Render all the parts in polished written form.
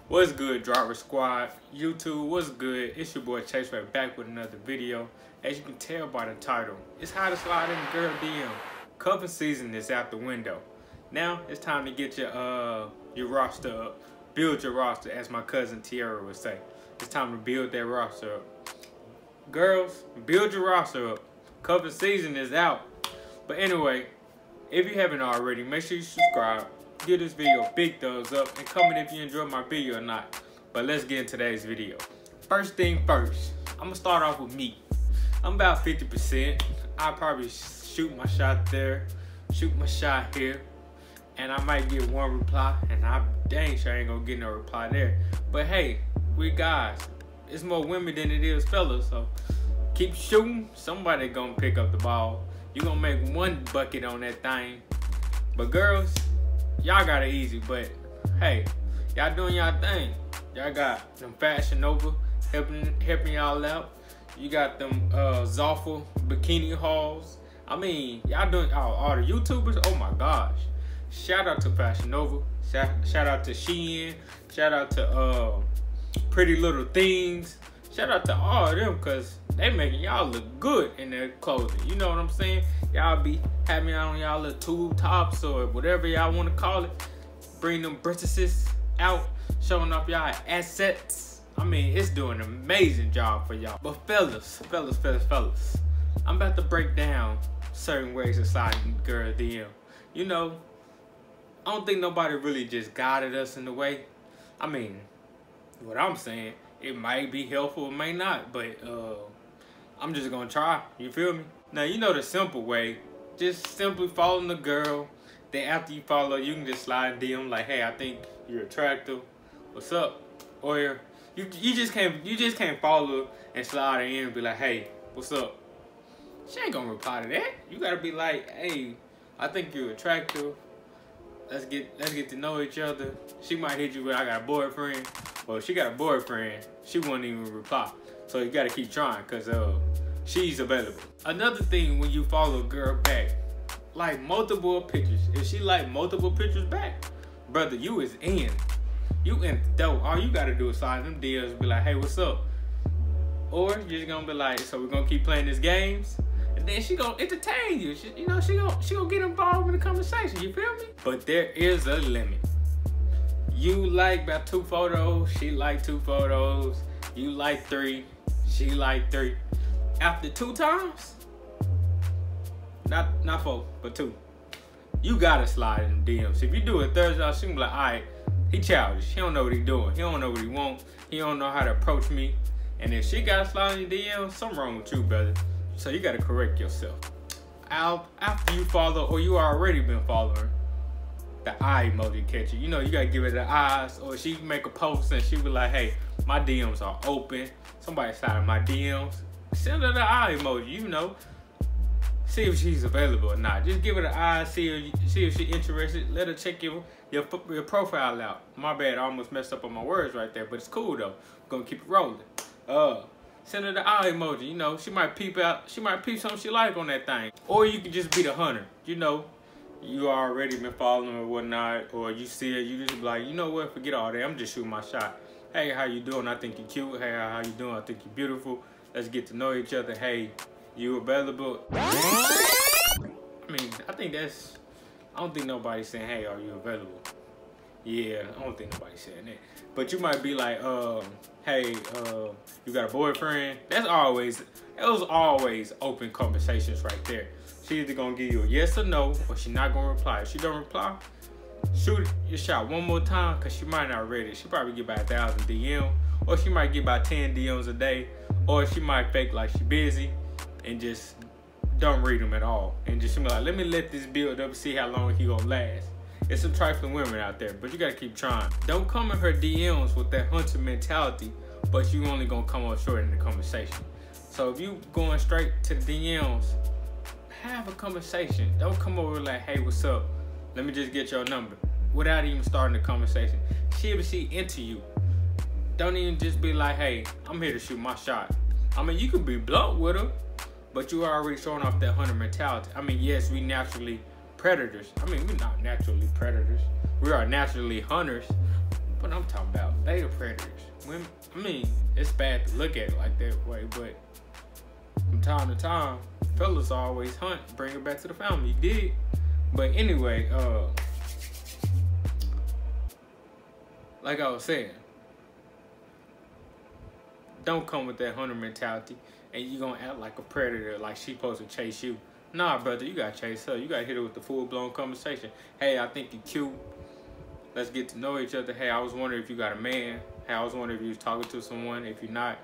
What's good, Driver Squad? YouTube, what's good? It's your boy Chase right back with another video. As you can tell by the title, it's how to slide in girl DM. Cuffing season is out the window. Now it's time to get your roster up. Build your roster, as my cousin Tiara would say. It's time to build that roster up. Girls, build your roster up. Cuffing season is out. But anyway, if you haven't already, make sure you subscribe. Give this video a big thumbs up and comment if you enjoyed my video or not. But let's get into today's video. First thing first, I'm gonna start off with me. I'm about 50%. I'll probably shoot my shot there, shoot my shot here, and I might get one reply, and I dang sure ain't gonna get no reply there. But hey, we guys, it's more women than it is fellas, so keep shooting. Somebody gonna pick up the ball. You gonna make one bucket on that thing. But girls, y'all got it easy, but hey, y'all doing y'all thing. Y'all got them Fashion Nova helping y'all out. You got them Zaffa bikini hauls. I mean, y'all doing all the YouTubers. Oh my gosh! Shout out to Fashion Nova. Shout out to Shein. Shout out to Pretty Little Things. Shout out to all of them, cause they making y'all look good in their clothing. You know what I'm saying? Y'all be having on y'all little tube tops or whatever y'all want to call it. Bring them breasts out, showing off y'all assets. I mean, it's doing an amazing job for y'all. But fellas, I'm about to break down certain ways of sliding girl DM. You know, I don't think nobody really just guided us in the way. I mean, what I'm saying, it might be helpful, it may not, but I'm just gonna try, you feel me? Now, you know the simple way, just simply following the girl. Then after you follow, you can just slide in DM like, hey, I think you're attractive, what's up? Or you just can't follow and slide in and be like, hey, what's up? She ain't gonna reply to that. You gotta be like, hey, I think you're attractive. Let's get to know each other. She might hit you with, I got a boyfriend. Well, if she got a boyfriend, she won't even reply. So you gotta keep trying, cause she's available. Another thing, when you follow a girl back, like multiple pictures. If she like multiple pictures back, brother, you is in. You in the dough. All you gotta do is slide them DMs and be like, hey, what's up? Or you're just gonna be like, so we're gonna keep playing these games? And then she gonna entertain you. She gonna get involved in the conversation, you feel me? But there is a limit. You like about 2 photos, she like 2 photos, you like 3, she like 3. After 2 times, not 4, but 2, you gotta slide in the DMs. If you do it Thursday, she gonna be like, all right, he childish. He don't know what he doing. He don't know what he want. He don't know how to approach me. And if she gotta slide in the DMs, something wrong with you, brother. So you gotta correct yourself. After you follow, or you already been following, the eye emoji catcher. You know, you gotta give it the eyes. Or she make a post and she be like, hey, my DMs are open. Somebody slide in my DMs. Send her the eye emoji, you know. See if she's available or not. Just give her the eye, see if she's interested. Let her check your profile out. My bad, I almost messed up on my words right there, but it's cool though. I'm gonna keep it rolling. Send her the eye emoji, you know. She might peep something she like on that thing. Or you can just be the hunter, you know. You already been following or whatnot, or you see it, you just be like, you know what, forget all that, I'm just shooting my shot. Hey, how you doing? I think you're cute. Hey, how you doing? I think you're beautiful. Let's get to know each other. Hey, you available? I mean, I don't think nobody's saying, hey, are you available? Yeah, I don't think nobody's saying that. But you might be like, hey, you got a boyfriend? Those always open conversations right there. She's either gonna give you a yes or no, or she's not gonna reply. If she don't reply, shoot your shot one more time, cause she might not read it. She probably get about 1,000 DM, or she might get about 10 DMs a day, or she might fake like she busy and just don't read them at all, and just be like, let this build up and see how long he gonna last. It's some trifling women out there, but you gotta keep trying. Don't come in her DMs with that hunter mentality, but you only gonna come up short in the conversation. So if you going straight to the DMs, have a conversation. Don't come over like, hey, what's up? Let me just get your number. Without even starting the conversation. See if she into you. Don't even just be like, hey, I'm here to shoot my shot. I mean, you could be blunt with her, but you are already showing off that hunter mentality. I mean, yes, we naturally predators. I mean, we're not naturally predators. We are naturally hunters. But I'm talking about they the predators. Women, I mean, it's bad to look at it like that way, but from time to time, fellas always hunt, bring it back to the family. You did. But anyway, like I was saying, don't come with that hunter mentality and you gonna act like a predator, like she supposed to chase you. Nah, brother, you gotta chase her. You gotta hit her with the full-blown conversation. Hey, I think you're cute. Let's get to know each other. Hey, I was wondering if you got a man. Hey, I was wondering if you was talking to someone. If you're not,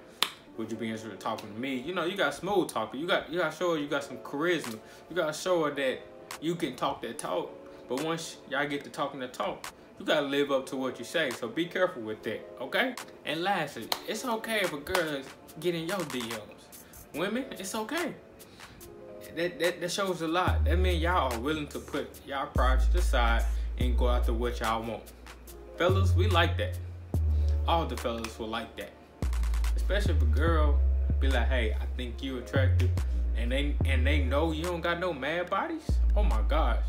would you be interested in talking to me? You know, you got smooth talker. You gotta show her you got some charisma. You gotta show her that you can talk that talk. But once y'all get to talking that talk, you gotta live up to what you say. So be careful with that, okay? And lastly, it's okay if a girl get in your DMs. Women, it's okay. That shows a lot. That means y'all are willing to put y'all pride to the side and go after what y'all want. Fellas, we like that. All the fellas will like that. Especially if a girl be like, hey, I think you attractive, and they know you don't got no mad bodies. Oh my gosh.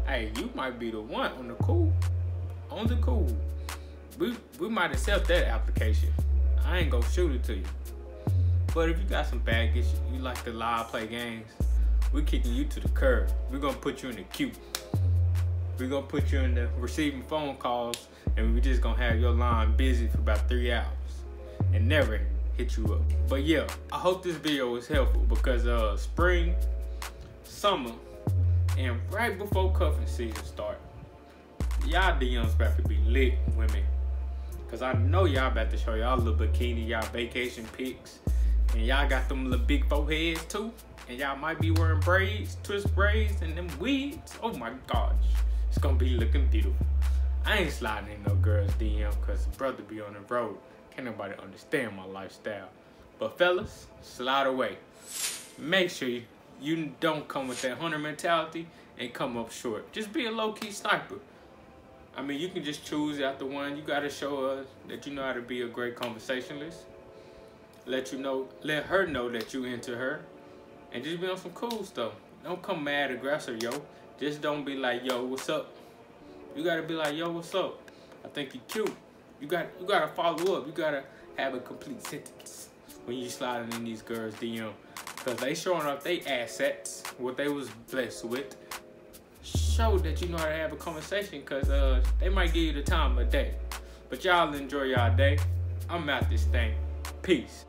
Hey, you might be the one on the cool. On the cool. We might accept that application. I ain't gonna shoot it to you. But if you got some baggage, you like to lie, play games, we're kicking you to the curb. We're gonna put you in the queue. We're gonna put you in the receiving phone calls, and we're just gonna have your line busy for about 3 hours and never hit you up. But yeah, I hope this video was helpful because spring, summer, and right before cuffing season start, y'all DMs about to be lit, women. Cause I know y'all about to show y'all little bikini, y'all vacation pics. And y'all got them little big foreheads too. And y'all might be wearing braids, twist braids, and them wigs. Oh my gosh. It's gonna be looking beautiful. I ain't sliding in no girl's DM cause brother be on the road. Can't nobody understand my lifestyle. But fellas, slide away. Make sure you don't come with that hunter mentality and come up short. Just be a low-key sniper. I mean, you can just choose after one. You gotta show us that you know how to be a great conversationalist. Let her know that you into her. And just be on some cool stuff. Don't come mad aggressive, yo. Just don't be like, yo, what's up? You gotta be like, yo, what's up? I think you're cute. You gotta follow up. You gotta have a complete sentence when you sliding in these girls' DM. Cause they showing off their assets, what they was blessed with. Show that you know how to have a conversation, cause they might give you the time of day. But y'all enjoy y'all day. I'm out this thing. Peace.